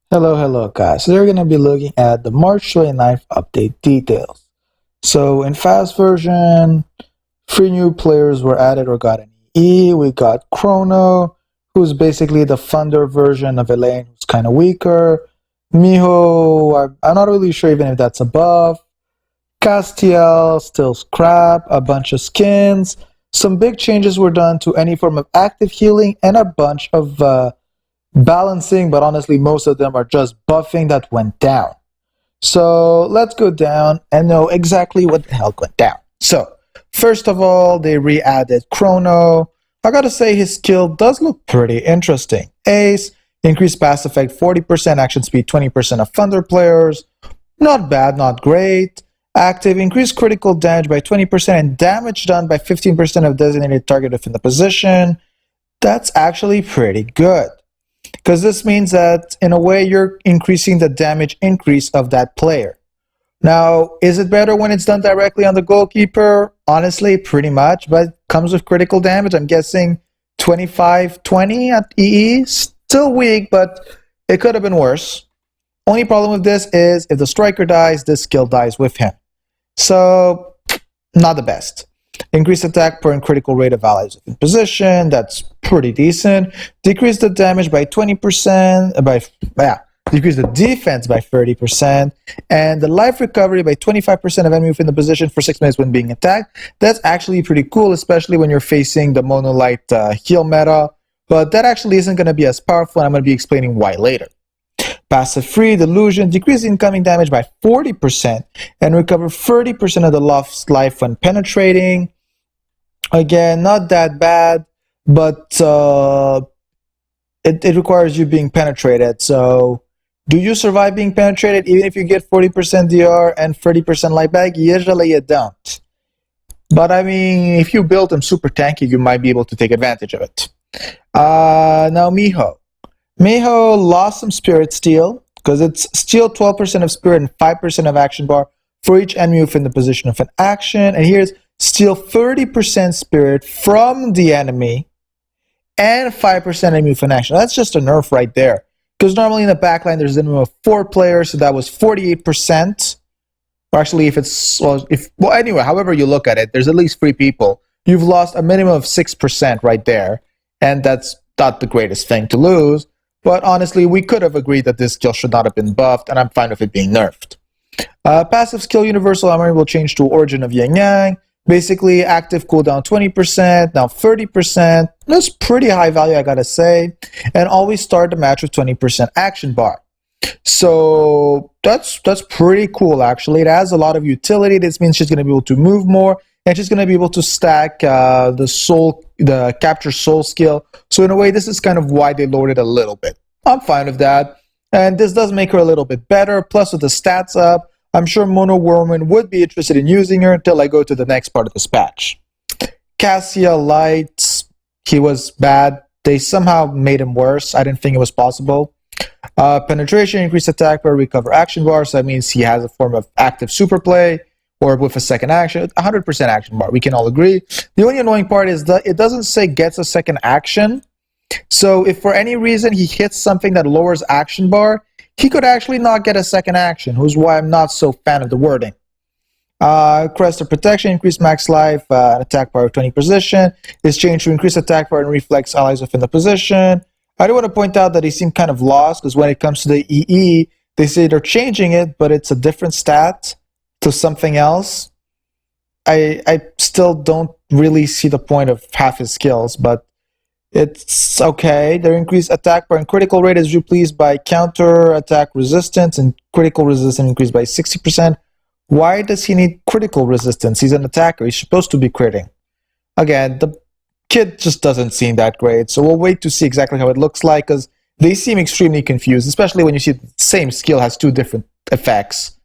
Hello guys. So we're going to be looking at the March 29th update details. So in fast version, 3 new players were added or got an EE. We got Chrono, who's basically the Thunder version of Elaine, who's kind of weaker. Miho, I'm not really sure even if that's above. Castiel, still scrap, a bunch of skins. Some big changes were done to any form of active healing and a bunch of balancing, but honestly, most of them are just buffing that went down. So let's go down and know exactly what the hell went down. So, first of all, they re-added Chrono. I gotta say, his skill does look pretty interesting. Ace, increased pass effect 40%, action speed 20% of Thunder players. Not bad, not great. Active, increased critical damage by 20% and damage done by 15% of designated target within the position. That's actually pretty good, because this means that in a way you're increasing the damage increase of that player. Now, is it better when it's done directly on the goalkeeper? Honestly, pretty much, but comes with critical damage. I'm guessing 25-20 at EE. Still weak, but it could have been worse. Only problem with this is if the striker dies, this skill dies with him. So, not the best. Increase attack per and critical rate of allies in position. That's pretty decent. Decrease the damage by 20%. Decrease the defense by 30%. And the life recovery by 25% of enemy within the position for 6 minutes when being attacked. That's actually pretty cool, especially when you're facing the Monolite heal meta. But that actually isn't going to be as powerful, and I'm going to be explaining why later. Passive free, delusion, decrease incoming damage by 40% and recover 30% of the lost life when penetrating. Again, not that bad, but it requires you being penetrated. So, do you survive being penetrated even if you get 40% DR and 30% life back? Usually you don't. But I mean, if you build them super tanky, you might be able to take advantage of it. Now, Miho. Miho lost some Spirit Steal, because it's steal 12% of Spirit and 5% of action bar for each enemy within the position of an action. And here's steal 30% Spirit from the enemy and 5% enemy within action. That's just a nerf right there. Because normally in the backline there's a minimum of 4 players, so that was 48%. Or actually, anyway, however you look at it, there's at least 3 people. You've lost a minimum of 6% right there, and that's not the greatest thing to lose. But honestly, we could have agreed that this skill should not have been buffed, and I'm fine with it being nerfed. Passive skill Universal Armor will change to Origin of Yang Yang. Basically, active cooldown 20%, now 30%. That's pretty high value, I gotta say. And always start the match with 20% action bar. So that's pretty cool, actually. It has a lot of utility. This means she's gonna be able to move more, and she's gonna be able to stack the capture soul skill. So in a way, this is kind of why they lowered it a little bit. I'm fine with that. And this does make her a little bit better. Plus with the stats up, I'm sure Mono Woman would be interested in using her until I go to the next part of this patch. Cassia Light, he was bad. They somehow made him worse. I didn't think it was possible. Penetration, increased attack bar, recover action bar. So that means he has a form of active super play, or with a second action, 100% action bar. We can all agree. The only annoying part is that it doesn't say gets a second action. So if for any reason he hits something that lowers action bar, he could actually not get a second action, which is why I'm not so fan of the wording. Crest of Protection, increase max life, attack power of 20 position. Is changed to increase attack power and reflex allies within the position. I do want to point out that he seemed kind of lost, because when it comes to the EE, they say they're changing it, but it's a different stat to something else. I still don't really see the point of half his skills, but it's okay. Their increased attack bar and critical rate is replaced by counter attack resistance, and critical resistance increased by 60%. Why does he need critical resistance? He's an attacker. He's supposed to be critting. Again, the kid just doesn't seem that great, so we'll wait to see exactly how it looks like, because they seem extremely confused, especially when you see the same skill has 2 different effects.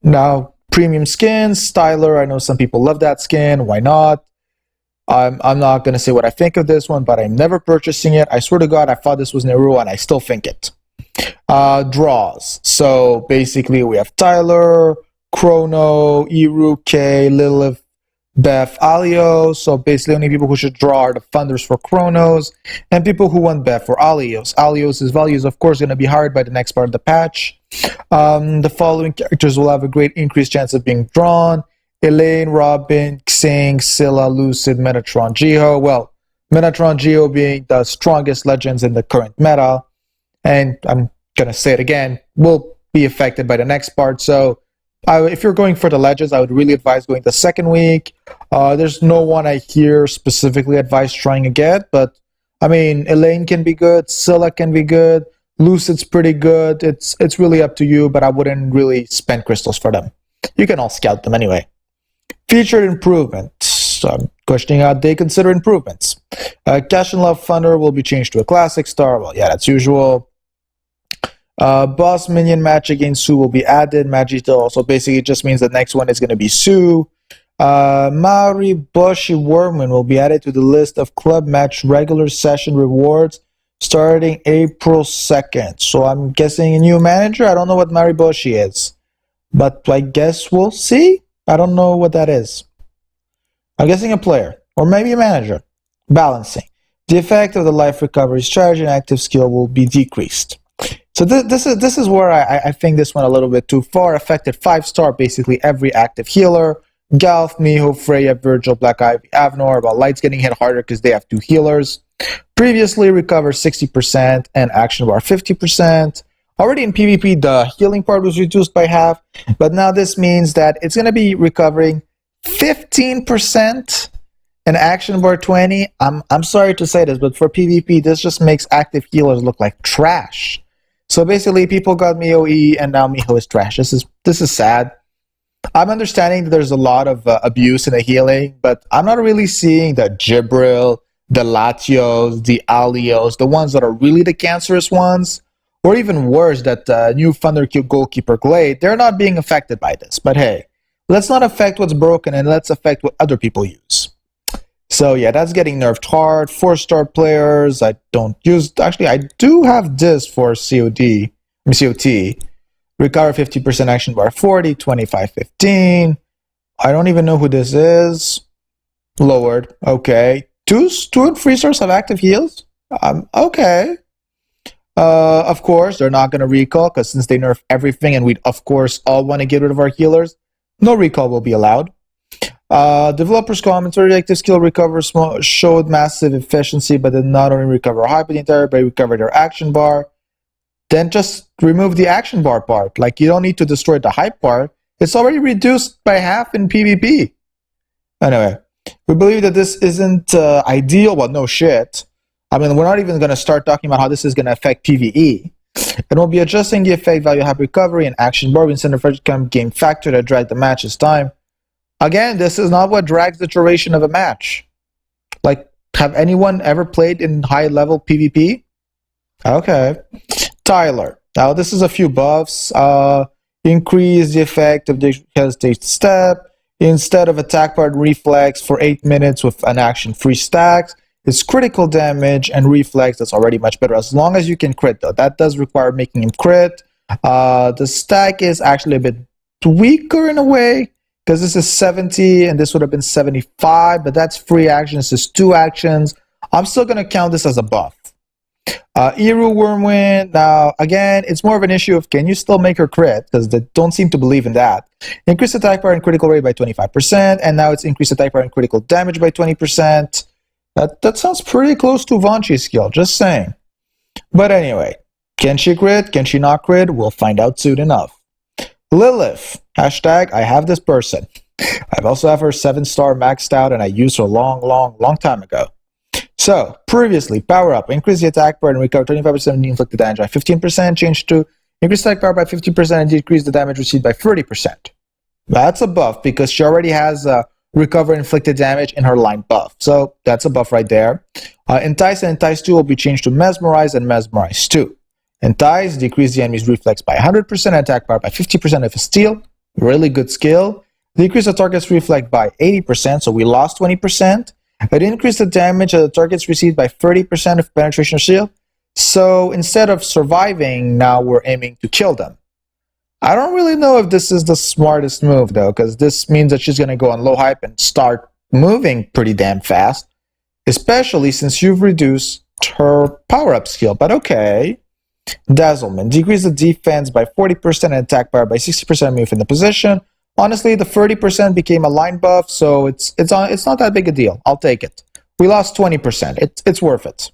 Now, premium skins, Styler, I know some people love that skin. Why not? I'm not going to say what I think of this one, but I'm never purchasing it. I swear to God, I thought this was Neru, and I still think it. Draws. So basically, we have Tyler, Chrono, Iruke, Lilith, Bef Alios. So basically only people who should draw are the funders for Chronos and people who want Bef or Alios. Alios' value is of course going to be higher by the next part of the patch. The following characters will have a great increased chance of being drawn: Elaine, Robin, Xing, Scylla, Lucid, Metatron, Jiho. Well, Metatron, Jiho being the strongest legends in the current meta, and I'm going to say it again, will be affected by the next part. So if you're going for the legends, I would really advise going the second week. There's no one I hear specifically advise trying to get, but I mean, Elaine can be good, Scylla can be good, Lucid's pretty good. It's really up to you, but I wouldn't really spend crystals for them. You can all scout them anyway. Featured improvements. I'm questioning how they consider improvements. Cash and Love Thunder will be changed to a classic star. Well, yeah, that's usual. Boss minion match against Sue will be added. Magito also basically just means the next one is going to be Sue. Maori Boshi Wormwind will be added to the list of club match regular session rewards starting April 2nd. So I'm guessing a new manager. I don't know what Maori Boshi is, but I guess we'll see. I don't know what that is. I'm guessing a player or maybe a manager. Balancing. The effect of the life recovery strategy and active skill will be decreased. So this is where I think this went a little bit too far. Affected 5-star basically every active healer. Galf, Miho, Freya, Virgil, Black Ivy, Avnor. But Light's getting hit harder because they have 2 healers. Previously recover 60% and action bar 50%. Already in PvP the healing part was reduced by half, but now this means that it's going to be recovering 15% and action bar 20. I'm sorry to say this, but for PvP this just makes active healers look like trash. So basically, people got Miho E, and now Miho is trash. This is sad. I'm understanding that there's a lot of abuse in the healing, but I'm not really seeing the Jibril, the Latios, the Alios, the ones that are really the cancerous ones, or even worse, that new Thunder Goalkeeper Glade. They're not being affected by this. But hey, let's not affect what's broken, and let's affect what other people use. So yeah, that's getting nerfed hard. 4-star players, I don't use. Actually, I do have this for COT. Recover 50% action bar 40, 25, 15. I don't even know who this is. Lowered. Okay. 2 and 3-stars have active heals. Okay. Of course, they're not going to recall because since they nerf everything, and we of course all want to get rid of our healers, no recall will be allowed. Developer's commentary: active skill recover showed massive efficiency, but did not only recover high, but the entire but recover their action bar. Then just remove the action bar part. Like, you don't need to destroy the hype part. It's already reduced by half in PvP. Anyway, we believe that this isn't ideal. Well, no shit. I mean, we're not even going to start talking about how this is going to affect PvE. And we'll be adjusting the effect value hype recovery and action bar instead of game factor that drag the match's time. Again, this is not what drags the duration of a match. Like, have anyone ever played in high-level PvP? Okay. Tyler. Now, this is a few buffs. Increase the effect of the hesitate step. Instead of attack part reflex for 8 minutes with an action-free stacks, it's critical damage and reflex. That's already much better, as long as you can crit, though. That does require making him crit. The stack is actually a bit weaker in a way, because this is 70 and this would have been 75, but that's free action. This is 2 actions. I'm still going to count this as a buff. Eru Wormwind. Now, again, it's more of an issue of can you still make her crit, because they don't seem to believe in that. Increase attack power and critical rate by 25%, and now it's increased attack power and critical damage by 20%. That sounds pretty close to Vanchi's skill, just saying. But anyway, can she crit? Can she not crit? We'll find out soon enough. Lilith. Hashtag, I have this person. I've also have her 7-star maxed out, and I used her long time ago. So, previously, power up. Increase the attack power and recover 25% of the inflicted damage by 15%. Change to increase attack power by 50% and decrease the damage received by 30%. That's a buff because she already has recover inflicted damage in her line buff. So, that's a buff right there. Entice and Entice 2 will be changed to Mesmerize and Mesmerize 2. Entice, decrease the enemy's reflex by 100%, attack power by 50% if a steal. Really good skill. Decrease the target's reflex by 80%, so we lost 20%. It increased the damage that the targets received by 30% of penetration or shield. So instead of surviving, now we're aiming to kill them. I don't really know if this is the smartest move though, because this means that she's gonna go on low hype and start moving pretty damn fast, especially since you've reduced her power-up skill. But okay. Dazzlement. Decrease the defense by 40% and attack power by 60% move in the position. Honestly, the 30% became a line buff, so it's not that big a deal. I'll take it. We lost 20%. It's worth it.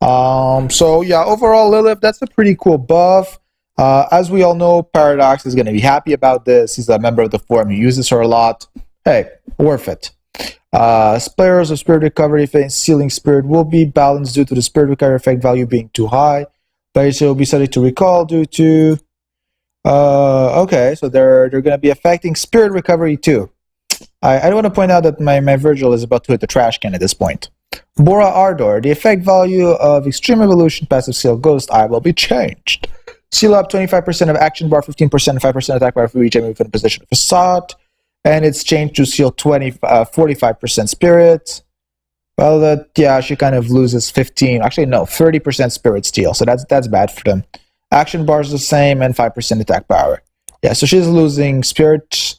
So yeah, overall, Lilith, that's a pretty cool buff. As we all know, Paradox is going to be happy about this. He's a member of the forum. He uses her a lot. Hey, worth it. Players of Spirit Recovery Effect Sealing Spirit will be balanced due to the Spirit Recovery Effect value being too high. Players will be subject to recall due to... okay, so they're going to be affecting Spirit Recovery too. I want to point out that my Virgil is about to hit the trash can at this point. Bora Ardor. The effect value of Extreme Evolution passive Seal Ghost Eye will be changed. Seal up 25% of action bar, 15% and 5% attack bar for each enemy within the position of Facade. And it's changed to Seal 45% Spirit. Well, yeah, she kind of loses 30% Spirit Steal. So that's bad for them. Action bar is the same and 5% attack power. Yeah, so she's losing Spirit.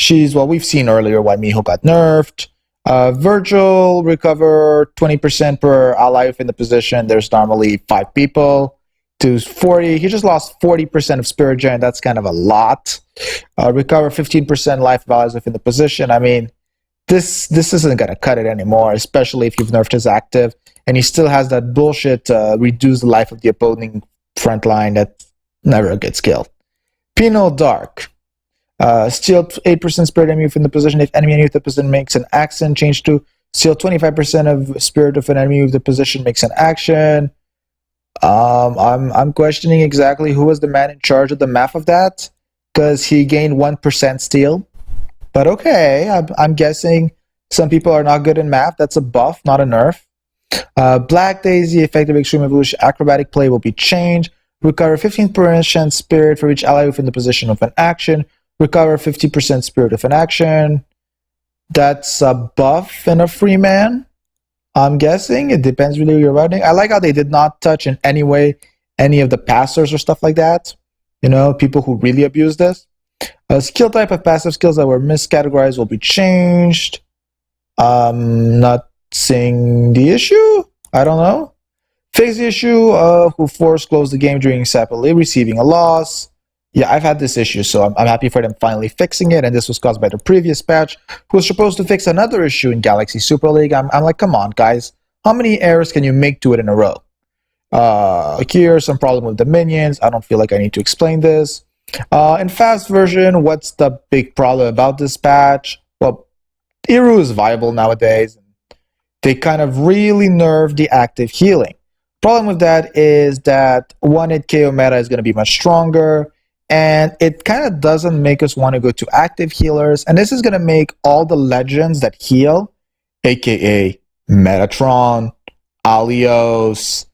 We've seen earlier why Miho got nerfed. Virgil recover 20% per ally within the position. There's normally 5 people. To 40. He just lost 40% of Spirit Giant. That's kind of a lot. Recover 15% life values within the position. I mean, this isn't going to cut it anymore, especially if you've nerfed his active. And he still has that bullshit reduce the life of the opposing front line. That's never a good skill. Penal Dark. Steal 8% Spirit enemy within the position. If enemy with the position makes an action, change to steal 25% of Spirit of an enemy with the position makes an action. I'm questioning exactly who was the man in charge of the math of that, because he gained 1% steal. But okay, I'm guessing some people are not good in math. That's a buff, not a nerf. Black Daisy, effective Extreme Evolution, acrobatic play will be changed. Recover 15% Spirit for each ally within the position of an action. Recover 50% Spirit of an action. That's a buff and a free man. I'm guessing it depends really who you're running. I like how they did not touch in any way any of the passers or stuff like that. You know, people who really abuse this. Skill type of passive skills that were miscategorized will be changed. Not seeing the issue. I don't know. Fix the issue who force close the game during separately receiving a loss. Yeah, I've had this issue, so I'm happy for them finally fixing it, and this was caused by the previous patch, who was supposed to fix another issue in Galaxy Super League. I'm like, come on, guys. How many errors can you make to it in a row? Here's some problem with the minions. I don't feel like I need to explain this. In fast version, what's the big problem about this patch? Well, Iru is viable nowadays. They kind of really nerfed the active healing. Problem with that is that 1-hit KO meta is going to be much stronger, and it kind of doesn't make us want to go to active healers, and this is going to make all the legends that heal, aka Metatron, Alios,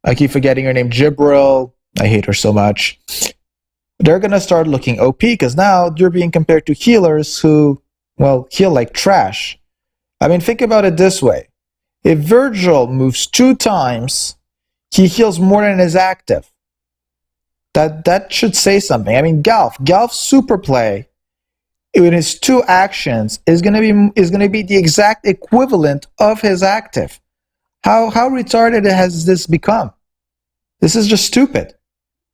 I keep forgetting her name, Jibril, I hate her so much, they're going to start looking OP, because now you're being compared to healers who, well, heal like trash. I mean, think about it this way. If Virgil moves 2 times, he heals more than his active. That should say something. I mean, Galf's super play in his 2 actions is gonna be the exact equivalent of his active. How retarded has this become? This is just stupid.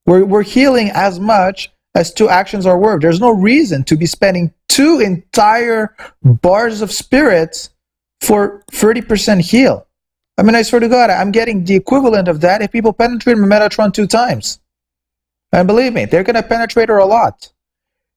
We're healing as much as 2 actions are worth. There's no reason to be spending 2 entire bars of spirits for 30% heal. I mean, I swear to God, I'm getting the equivalent of that if people penetrate Metatron 2 times. And believe me, they're going to penetrate her a lot.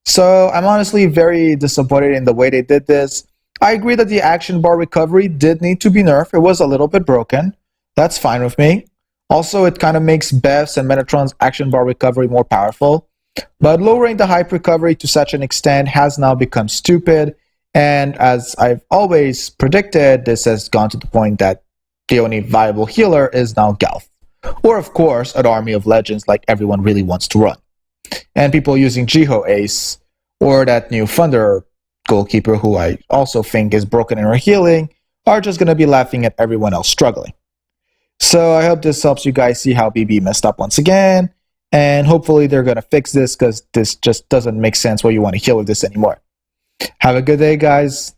So I'm honestly very disappointed in the way they did this. I agree that the action bar recovery did need to be nerfed. It was a little bit broken. That's fine with me. Also, it kind of makes Bev's and Metatron's action bar recovery more powerful. But lowering the hype recovery to such an extent has now become stupid. And as I've always predicted, this has gone to the point that the only viable healer is now Galf. Or, of course, an army of legends like everyone really wants to run. And people using Jiho Ace, or that new Thunder goalkeeper who I also think is broken in her healing, are just going to be laughing at everyone else struggling. So I hope this helps you guys see how BB messed up once again. And hopefully they're going to fix this, because this just doesn't make sense why you want to heal with this anymore. Have a good day, guys.